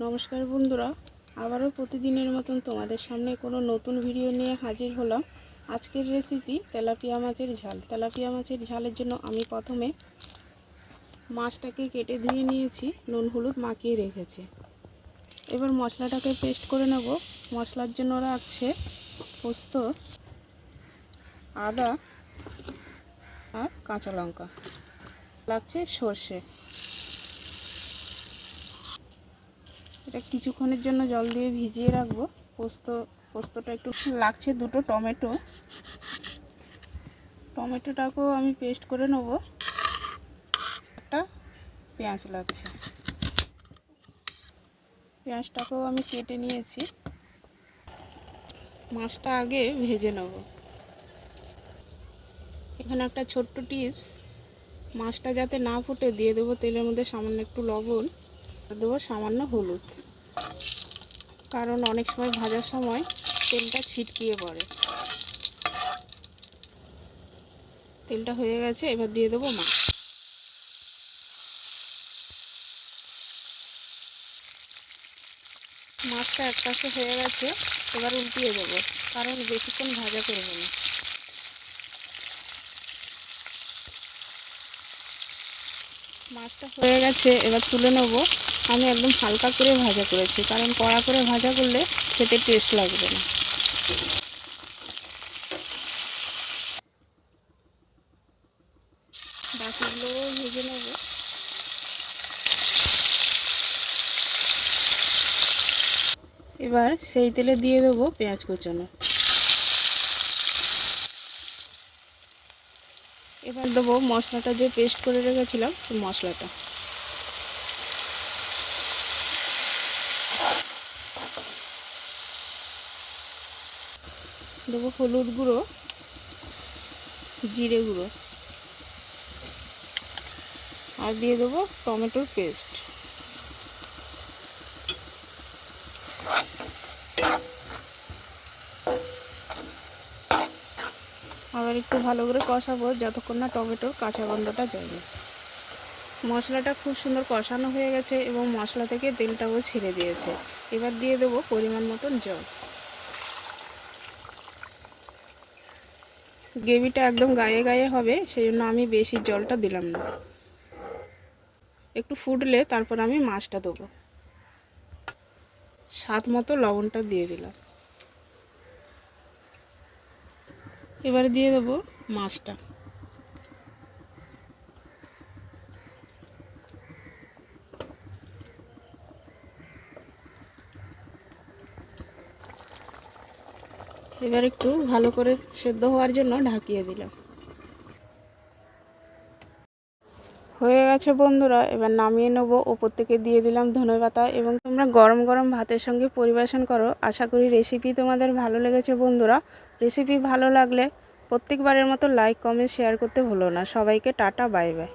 নমস্কার বন্ধুরা, আবারও প্রতিদিনের মতন তোমাদের সামনে কোনো নতুন ভিডিও নিয়ে হাজির হলাম। আজকের রেসিপি তেলাপিয়া মাছের ঝাল। তেলাপিয়া মাছের ঝালের জন্য আমি প্রথমে মাছটাকে কেটে ধুয়ে নিয়েছি, নুন হলুদ মাখিয়ে রেখেছি। এবার মশলাটাকে পেস্ট করে নেব। মশলার জন্য রাখছে পোস্ত, আদা আর কাঁচা লঙ্কা, লাগছে সর্ষে। এটা কিছুক্ষণের জন্য জল দিয়ে ভিজিয়ে রাখবো। পোস্তটা একটু লাগছে দুটো টমেটোটাকেও আমি পেস্ট করে নেব। একটা পেঁয়াজ লাগছে, পেঁয়াজটাকেও আমি কেটে নিয়েছি। মাছটা আগে ভেজে নেব। এখানে একটা ছোট্ট টিপস, মাছটা যাতে না ফুটে দিয়ে দেবো তেলের মধ্যে সামান্য একটু লবণ, দেবো সামান্য হলুদ, কারণ অনেক সময় ভাজার সময় তেলটা ছিটকিয়ে পড়ে। তেলটা হয়ে গেছে, এবার দিয়ে দেবো মাছ। মাছটা এক পাশে হয়ে গেছে, এবার উল্টিয়ে দেবো, কারণ বেশিক্ষণ ভাজা করবো না। মাছটা হয়ে গেছে, এবার তুলে নেব। আমি একদম হালকা করে ভাজা করেছি, কারণ কড়া করে ভাজা করলে খেতে টেস্ট লাগবে না। বাকিগুলোও ভেজে নেব। এবার সেই তেলে দিয়ে দেবো পেঁয়াজ কুচানো। এবার দেবো মশলাটা যে পেস্ট করে রেখেছিলাম, সেই মশলাটা দেবো। হলুদ গুঁড়ো, জিরে গুঁড়ো, আর দিয়ে দেবো টমেটোর পেস্ট। আবার একটু ভালো করে কষাবো যতক্ষণ না টমেটোর কাঁচা গন্ধটা যায়। মশলাটা খুব সুন্দর কষানো হয়ে গেছে এবং মশলা থেকে তেলটাও ছেড়ে দিয়েছে। এবার দিয়ে দেবো পরিমাণ মতন জল। গ্রেভিটা একদম গায়ে গায়ে হবে, সেই জন্য আমি বেশি জলটা দিলাম না। একটু ফুটলে তারপর আমি মাছটা দেবো। স্বাদ মতো লবণটা দিয়ে দিলাম। এবারে দিয়ে দেবো মাছটা। এবার একটু ভালো করে সেদ্ধ হওয়ার জন্য ঢাকিয়ে দিলাম। হয়ে গেছে বন্ধুরা, এবার নামিয়ে নেব। ওপর থেকে দিয়ে দিলাম ধনেপাতা, এবং তোমরা গরম গরম ভাতের সঙ্গে পরিবেশন করো। আশা করি রেসিপি তোমাদের ভালো লেগেছে বন্ধুরা। রেসিপি ভালো লাগলে প্রত্যেকবারের মতো লাইক কমেন্ট শেয়ার করতে ভুলো না। সবাইকে টাটা, বাই বাই।